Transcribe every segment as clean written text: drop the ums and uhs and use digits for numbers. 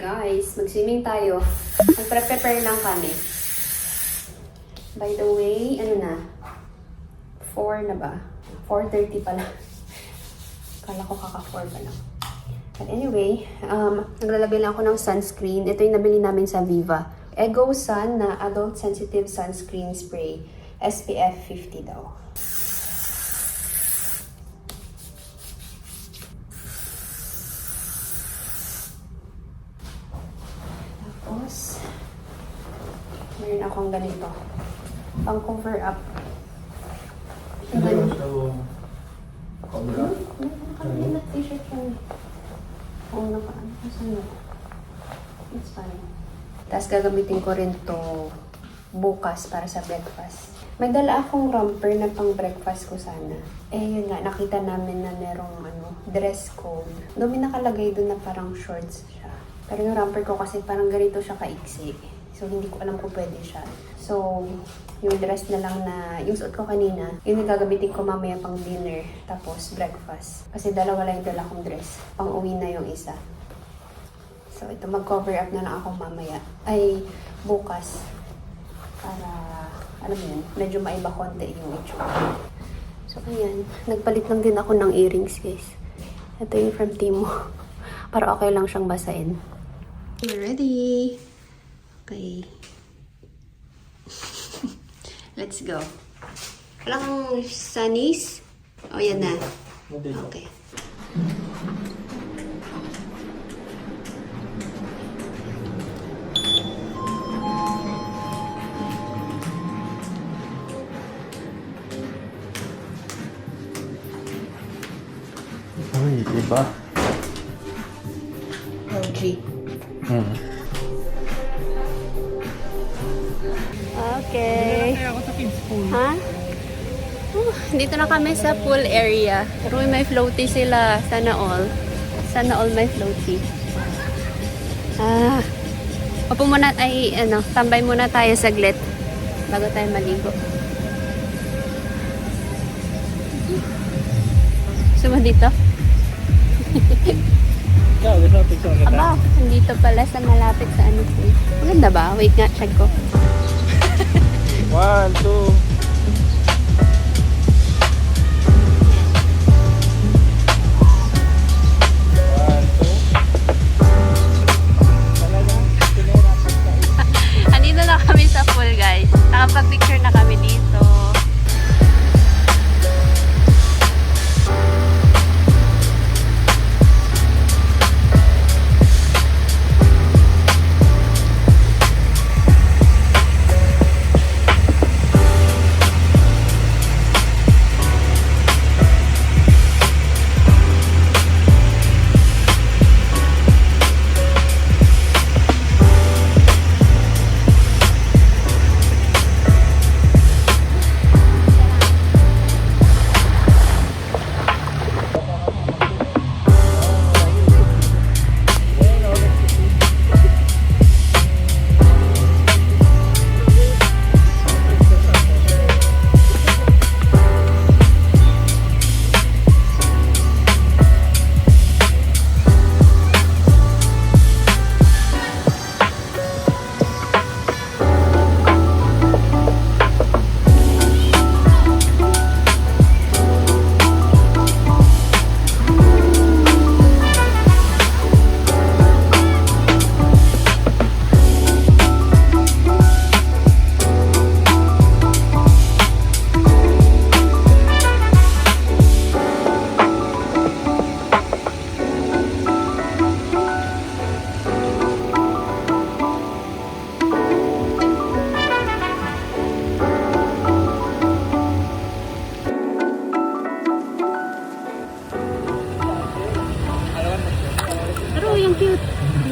guys, mag-swimming tayo. Magpre-prepare lang kami. By the way, ano na? 4 na ba? 4:30 pala. Kala ko kaka-4 pa lang. But anyway, naglalagay lang ako ng sunscreen. Ito yung nabili namin sa Viva. Ego Sun na Adult Sensitive Sunscreen Spray. SPF 50 daw. Tapos, meron akong ganito. Pang cover up. Nakakabili na t-shirt yan. Oo, nakaano. Saan na? It's fine. Tapos gagamitin ko rin to bukas para sa breakfast. May dala akong romper na pang breakfast ko sana. Eh yun nga, nakita namin na merong dress code. Doon may nakalagay doon na parang shorts siya. Pero yung romper ko kasi parang ganito siya kaiksi. So hindi ko alam kung pwede siya. So yung dress na lang na yung suot ko kanina, yun yung gagamitin ko mamaya pang dinner. Tapos breakfast. Kasi dalawa lang yung dala kong dress. Pang uwi na yung isa. So, ito, mag-cover up na lang ako mamaya. Ay, bukas. Para, alam mo yun, medyo maiba konti yung itsura. So, ayan. Nagpalit lang din ako ng earrings, guys. Ito yung from Timo. Para okay lang siyang basain. We're ready! Okay. Let's go. Wala kang sunnies? O, yan na. Okay. Uy, iba. LG. Okay. Kaya ako sa kids pool. Ha? Dito na kami sa pool area. Pero may floaty sila. Sana all. Sana all may floaty. Upo muna, tambay muna tayo saglit. Bago tayo maligo. Suma dito? Ikaw, gusto mo picture kita? Aba, nandito pala sa malapit sa ano pool. Maganda ba? Wait nga, check ko. 1, 2. Andito na kami sa pool, guys. Nakapag-picture na kami dito.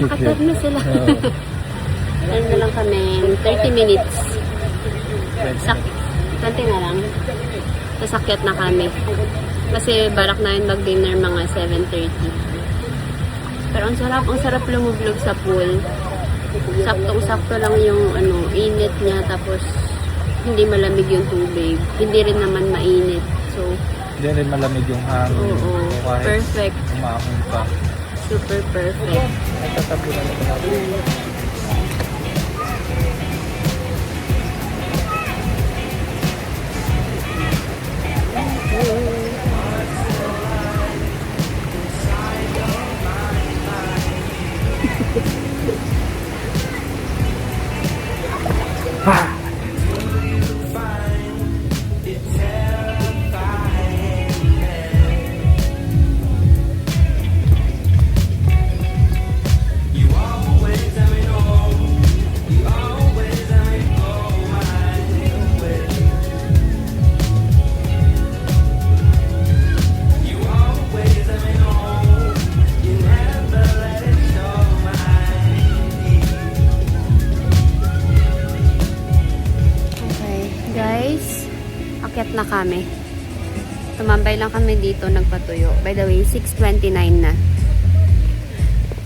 Nakatag na sila. Ano na lang kami, 30 minutes. 20 na lang. Nasakyat na kami. Kasi barak na yun mag-dinner mga 7:30. Pero ang sarap lumublog sa pool. Saktong-sakto lang yung init niya, tapos hindi malamig yung tubig. Hindi rin naman mainit. So, hindi rin malamig yung hangin. Oo, kahit perfect. umahon pa. Super perfect. Nagtatabunan na natin. Okay, guys. Akyat na kami. Tumambay lang kami dito, nagpatuyo. By the way, 6:29 na.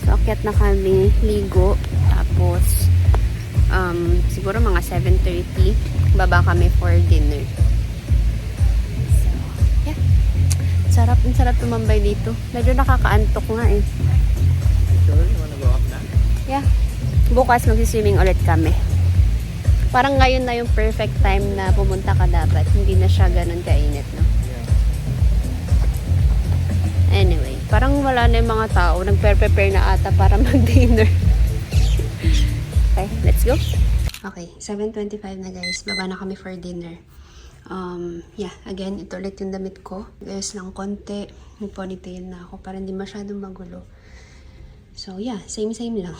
So, akyat na kami, ligo. Tapos, siguro mga 7:30, baba kami for dinner. So, yeah. Ang sarap tumambay dito. Medyo nakakaantok nga eh. Sure, you wanna go up na? Yeah. Bukas magsiswimming ulit kami. Parang ngayon na yung perfect time na pumunta ka dapat. Hindi na siya ganun kainit, no? Anyway, parang wala na yung mga tao. Nagprepare na ata para mag-dinner. Okay, let's go. Okay, 7:25 na guys. Baba na kami for dinner. Yeah, again, ito ulit yung damit ko. Ayos lang konti. May ponytail na ako para hindi masyadong magulo. So, yeah, same lang.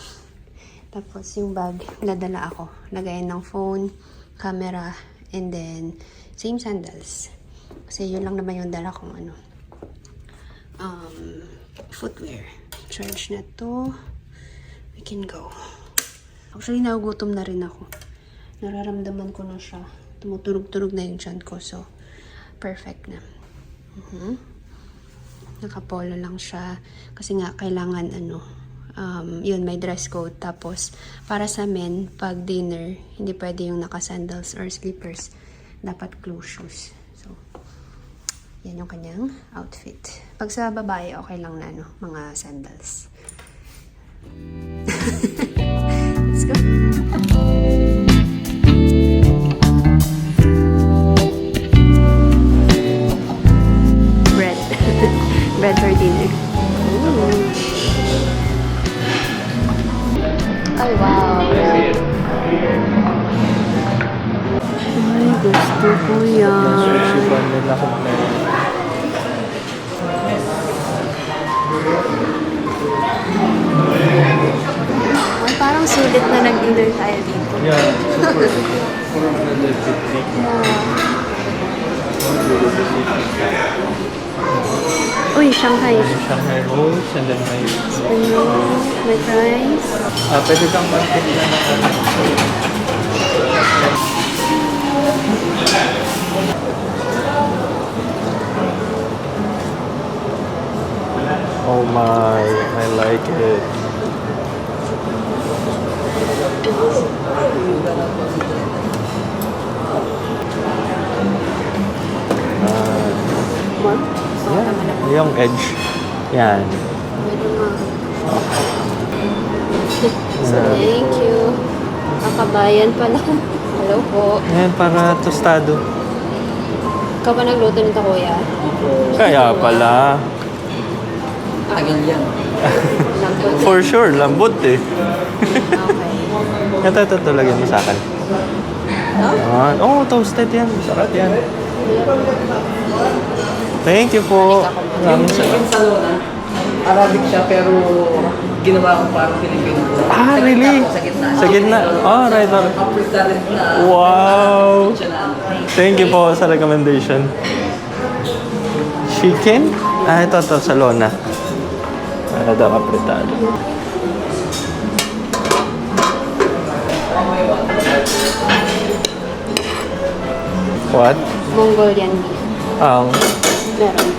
Tapos, yung bag, nadala ako. Lagayan ng phone, camera, and then, same sandals. Kasi yun lang naman yung dala kong ano. Footwear. Charge na to. We can go. Actually, nagugutom na rin ako. Nararamdaman ko na siya. Tumuturog-turog na yung tiyan ko. So, perfect na. Nakapolo lang siya. Kasi nga, kailangan yun, may dress code. Tapos, para sa men, pag dinner, hindi pwede yung naka-sandals or slippers. Dapat closed shoes. So, yan yung kanyang outfit. Pag sa babae, okay lang na, mga sandals. Let's go. Bread. Bread for dinner. Ooh. Ay, wow. Ay, gusto ko yan. Susuban nila kung meron. Ay, parang sulit na nag-dinner tayo dito. Yeah, super. 450. Uy, Shanghai. Shanghai rolls and then may... Spring rolls, may fries. Pwede kang mag-pila na Oh my, I like it. More? Yeah, yung edge. Yan. So, thank you. Kakabayan pala. Hello po. Yan, para tostado. Ikaw ba nagluto nito, kuya? Kaya pala. Tagal yan. Lambot. For sure, lambot eh. Okay. Ito talaga mo sa akin. No? Oh, toasted yan. Sarap yan. Thank you po. Maraming Chicken salamat. sa lona, Arabic siya pero ginawa ko parang Pilipino. Ah, Sa really? gitna po, sa gitna. Sa gitna? Oh, right. Upper talent na. Wow. Siya na. Thank you po sa recommendation. Chicken? Ah, ito sa lona. Para daw apretado. What? Mongolian beef. Ang Meron.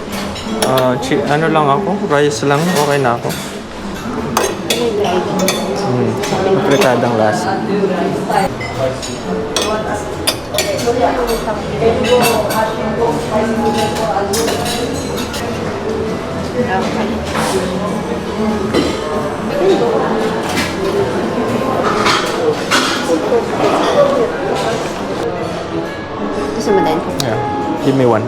ano lang ako? Rice lang. Okay na ako. May dried. Apretadang lasa. Okay. Give me one.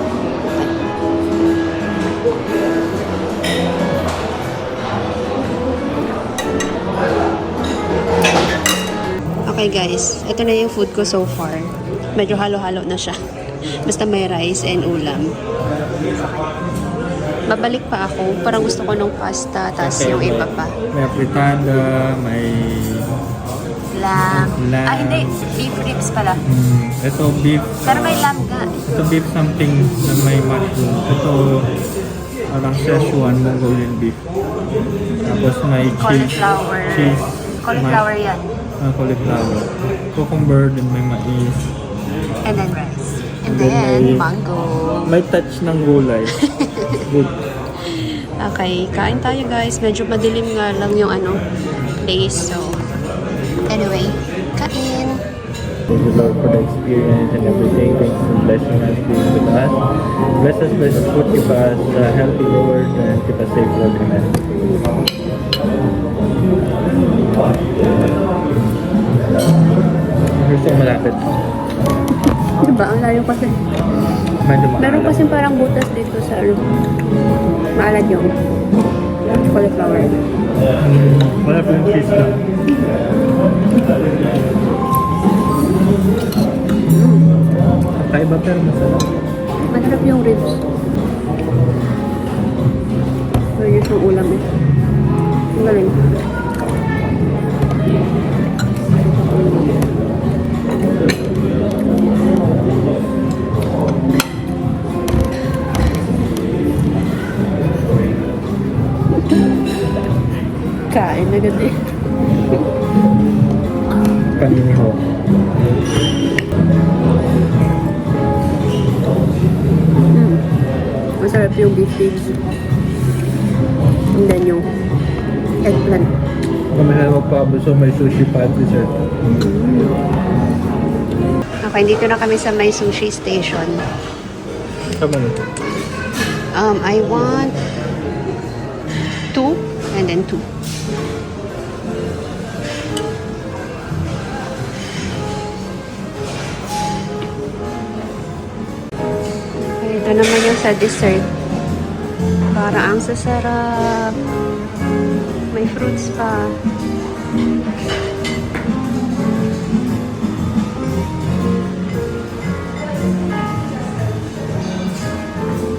Okay guys, ito na yung food ko so far. Medyo halo-halo na siya. Basta may rice and ulam. Babalik pa ako. Parang gusto ko ng pasta, tas yung iba pa. May fritada, may... Lamb. Lamb. Ah, hindi. Beef ribs pala. Ito beef. Pero may lamb nga. Ito beef something na may mushroom. Ito parang Szechuan Mongolian beef. Tapos may Cauliflower. cheese. Cauliflower yan. Cauliflower. Cucumber, then may mais. And then rice. And Then then may- mango. May touch ng gulay. Good. Okay, kain tayo guys. Medyo madilim nga lang yung place. So, anyway, kain. Thank you, Lord, for the experience and everything. Thanks for blessing us, being with us. Bless us, Lord. Keep us healthy, Lord, and keep us safe, Lord. Amen. Gusto ko malapit. Diba? Ang layo kasi. Medyo maalat. Meron kasi parang butas dito sa maalat yung cauliflower. Wala po yung cheese lang. Kakaiba pero masarap. Masarap yung ribs. So, yun yung ulam eh. Ang galing. Kain na ganda eh. Kaniniho. Masarap yung beef ribs. And then yung eggplant. Kami na magpabuso, may sushi pa at dessert. Okay, dito na kami sa may sushi station. Sama nito. I want 2 and then 2. Okay, ito naman yung sa dessert. Para ang sasarap. May fruits pa.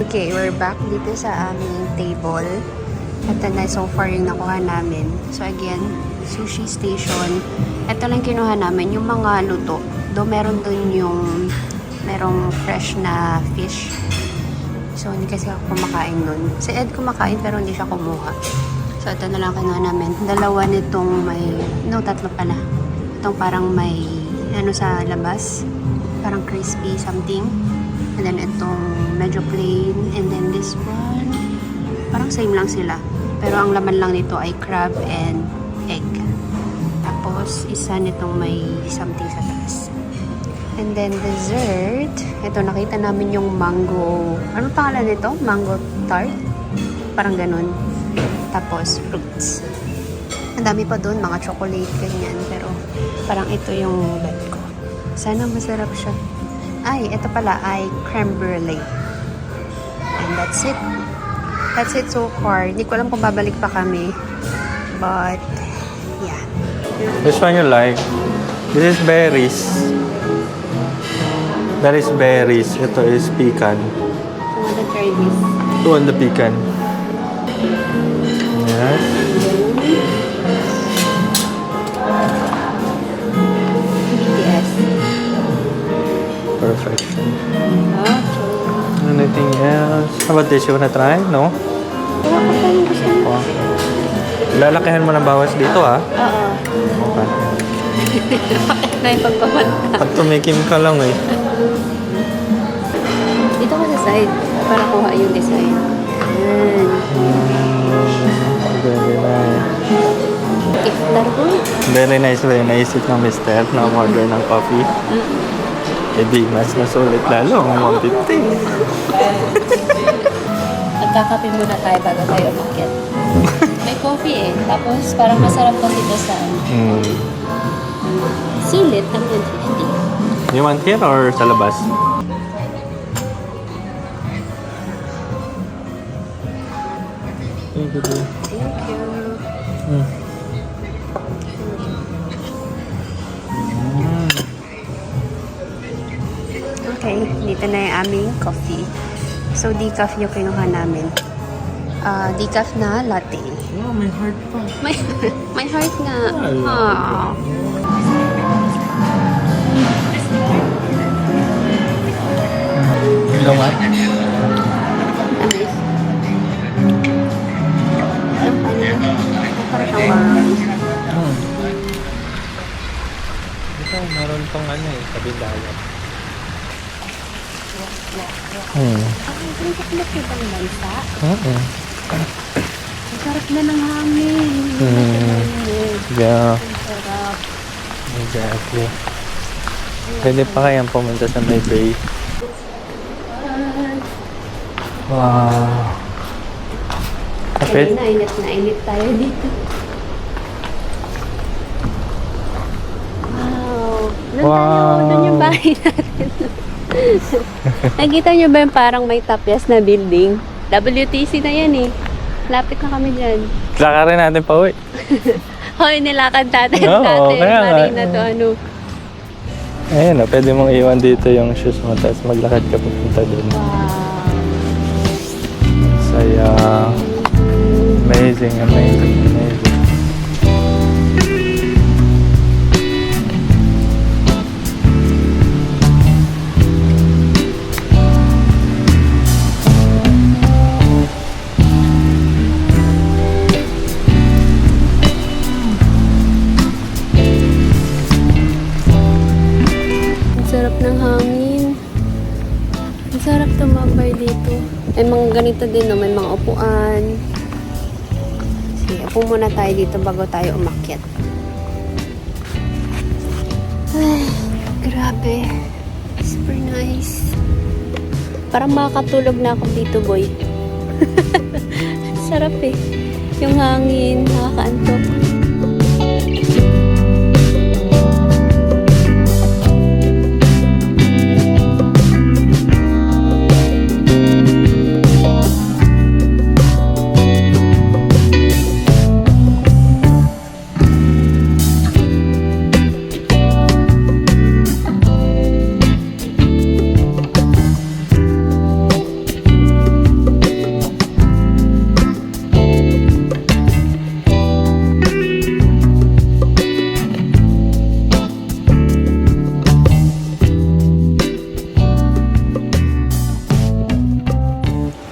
Okay, we're back dito sa aming table. Ito na so far yung nakuha namin. So again, sushi station. Ito lang kinuha namin, yung mga luto. Do meron dun yung merong fresh na fish. So hindi kasi ako kumakain nun. Si Ed kumakain pero hindi siya kumuha. So ito na lang kinuha namin. Dalawa nitong may, tatlo pala. Itong parang may sa labas. Parang crispy something. And then itong medyo plain. And then this one, parang same lang sila. Pero ang laman lang nito ay crab and egg. Tapos isa nitong may something sa taas. And then dessert, ito nakita namin yung mango. Ano pangalan nito? Mango tart? Parang ganun. Tapos fruits. Ang dami pa doon, mga chocolate, ganyan. Pero parang ito yung bet ko. Sana masarap siya. Ay, ito pala ay creme brulee. And that's it. That's it so far. Hindi ko alam kung babalik pa kami. But, yeah. This one you like. This is berries. That is berries. Ito is pecan. I want to try this. Ito on the pecan. Yes. BTS. Perfection. Okay. Anything else? How about this? You wanna try? No? Wala ko pa yung gusto mo. Oh. Lalakihan mo ng bawas dito, ha? Oo. Okay. Na yung pagpapanta. Pag tumikim ka lang, eh. Dito ka sa side para kuha yung design. Yan. Very nice. Iftar ko. Very nice, very nice. Naisip ng mister na order ng coffee. Eh di, mas nasulit lalo ang 150. Nagkakape muna tayo bago tayo umakyat. May coffee eh. Tapos parang masarap kasi ito sa sulit ng 150. You want here or sa labas? good day. Thank you. Mm. Okay, dito na yung aming coffee. So, decaf yung kinuha namin. Decaf na latte. Wow, may heart pa. May heart nga. Wala. Aww. Hello, nga? Nice. Ang kanya. Parang siyang marami. Ito, meron pang ano eh, kabindayan. Ang sarap ibang bansa. Oo. Ang sarap na ng hangin. Yeah, Ang sarap. exactly. Pwede pa kayang pumunta sa may bay. Wow. Kapit? Kaya na init tayo dito. Wow. Doon tayo, doon yung bahay natin. Nakita nyo ba yung parang may tapyas na building? WTC na yan eh. Lapit na kami dyan. Lakarin natin pa uwi. Hoy, nilakad natin Oo, dati. kaya nga. Marina to ano. Ayun o, pwede mong iwan dito yung shoes mo tapos maglakad ka pupunta doon. Wow. Saya. Amazing, amazing, amazing. Ang sarap ng hangin. Ang sarap tumambay dito. May mga ganito din, no? May mga upuan. Sige, upo muna tayo dito bago tayo umakyat. Ay, grabe. Super nice. Parang makakatulog na ako dito, boy. Sarap eh. Yung hangin, nakakaantok.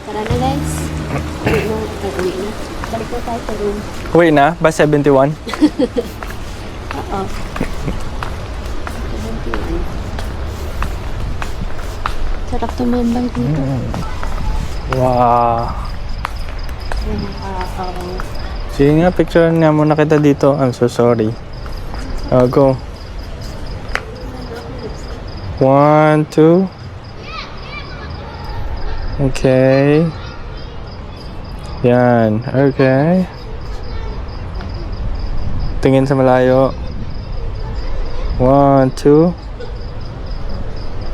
Tara na guys. Uwi na. Balik na tayo sa room. Uwi na? Ba 71? Oo. 71. Sarap tumambay dito. Wow. Nakakawang. Sige nga, picture nga muna kita dito. I'm so sorry. Go. 1, 2. Okay. Yan. Okay. Tingin sa malayo. 1, 2.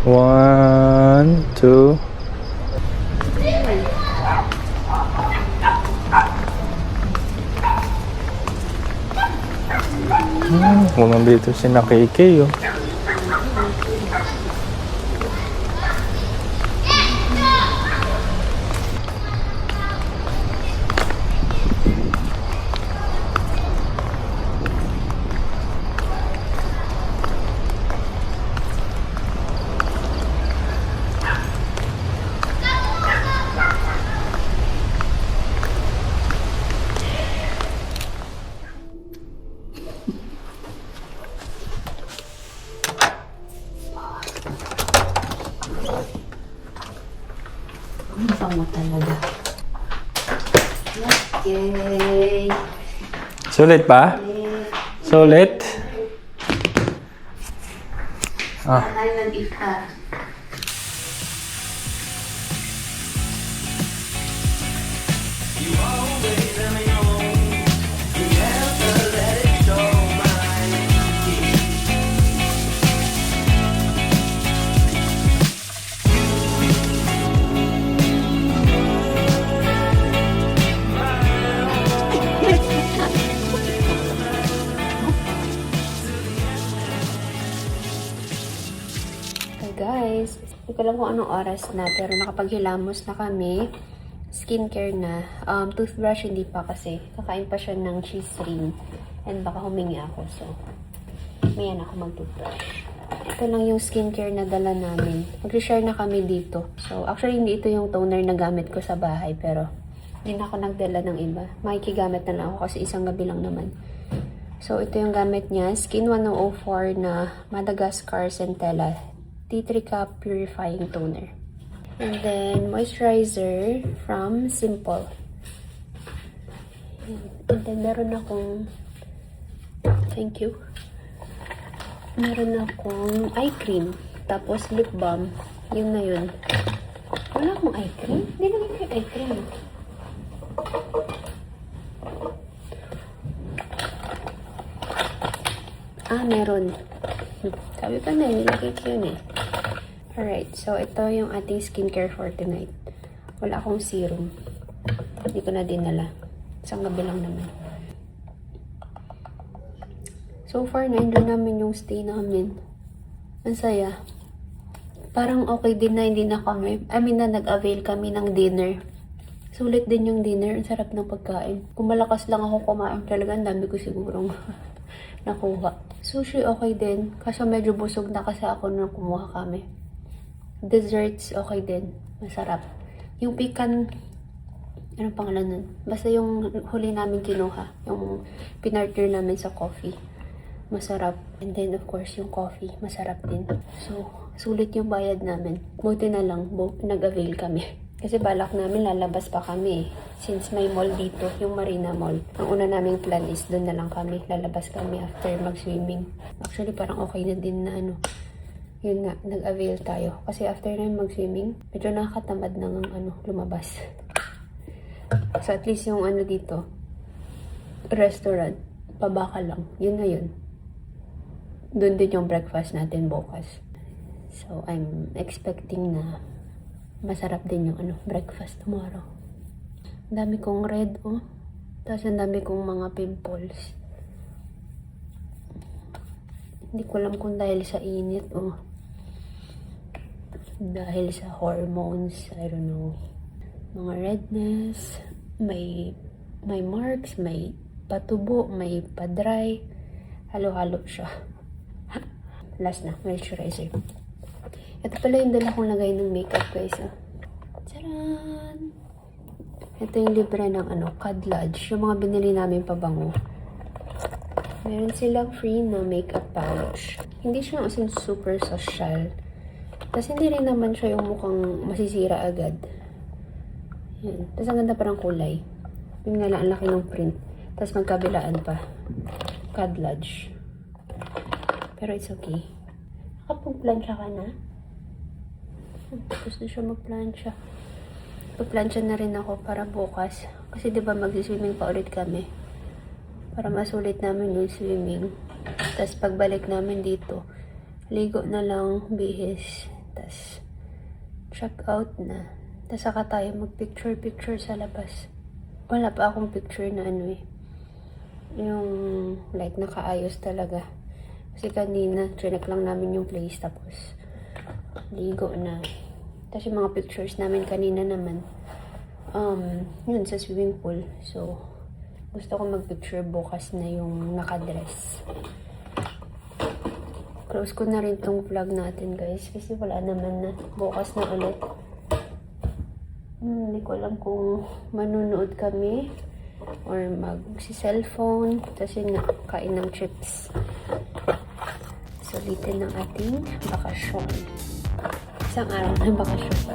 1, 2. Walang dito si Nakiki, oh. Ang bango talaga. Okay. Sulit ba? Sulit? Ah. Tayo mag-isa. alam kung anong oras na, pero nakapaghilamos na kami. Skincare na. Toothbrush hindi pa kasi. Kakain pa siya ng cheese ring. And baka humingi ako. So, mayan ako mag-toothbrush. Ito lang yung skincare na dala namin. Mag-share na kami dito. So, actually, hindi ito yung toner na gamit ko sa bahay. Pero, hindi na ako nagdala ng iba. Makikigamit na lang ako kasi isang gabi lang naman. So, ito yung gamit niya. Skin 104 na Madagascar Centella Tea Tree Cup Purifying Toner. And then, moisturizer from Simple. And then, meron akong, thank you. Meron akong eye cream. Tapos, lip balm. Yun na yun. Wala akong eye cream? Hindi naman yung eye cream. Meron. Sabi pa na, nilagay ko yun eh. Alright, so ito yung ating skincare for tonight. Wala akong serum. Hindi ko na dinala. Isang gabi lang naman. So far, na-enjoy namin yung stay namin. Ang saya. Parang okay din na hindi na kami. Na nag-avail kami ng dinner. Sulit din yung dinner. Ang sarap ng pagkain. Kung malakas lang ako kumain, talaga ang dami ko sigurong nakuha. Sushi okay din. Kaso medyo busog na kasi ako nung kumuha kami. Desserts, okay din. Masarap. Yung pecan, anong pangalan nun? Basta yung huli namin kinuha. Yung pinartner namin sa coffee. Masarap. And then, of course, yung coffee. Masarap din. So, sulit yung bayad namin. Buti na lang, nag-avail kami. Kasi balak namin, lalabas pa kami. Since may mall dito, yung Marina Mall. Ang una naming plan is doon na lang kami. Lalabas kami after mag-swimming. Actually, parang okay na din na yun nga, nag-avail tayo. Kasi after na mag-swimming, medyo nakakatamad ng lumabas. So at least yung dito, restaurant, pabaka lang. Yun na yun. Doon din yung breakfast natin bukas. So I'm expecting na masarap din yung breakfast tomorrow. Ang dami kong red, oh. Tapos ang dami kong mga pimples. Hindi ko alam kung dahil sa init, oh. Dahil sa hormones, I don't know. Mga redness, may marks, may patubo, may padry. Halo-halo siya. Last na, moisturizer. Ito pala yung dala kong lagay ng makeup, guys. Tcharan! Ito yung libre ng Cad Lodge. Yung mga binili namin pabango. Meron silang free na makeup pouch. Hindi siya as in super social. Kasi hindi rin naman siya yung mukhang masisira agad. Yan. Tapos ang ganda parang kulay. Yung nga lang, ang laki ng print. Tapos magkabilaan pa. Cad Lodge. Pero it's okay. Nakapag-plancha ka na? Tapos na siya mag-plancha. Pag-plancha na rin ako para bukas. Kasi diba mag-swimming pa ulit kami. Para masulit namin yung swimming. Tapos pagbalik namin dito, ligo na lang, bihis. Tapos check out na. Tapos saka tayo mag-picture sa labas. Wala pa akong picture na yung like nakaayos talaga. Kasi kanina, chinek lang namin yung place. Tapos ligo na. Tapos yung mga pictures namin kanina naman, yun sa swimming pool. So, gusto ko mag-picture bukas na yung nakadress. Close ko na rin tong vlog natin, guys. Kasi wala naman na. Bukas na ulit. Hindi ko alam kung manunood kami or mag-cellphone. Tapos yun nga, kain ng chips. Sulitin ng ating bakasyon. Isang araw ng bakasyon pa.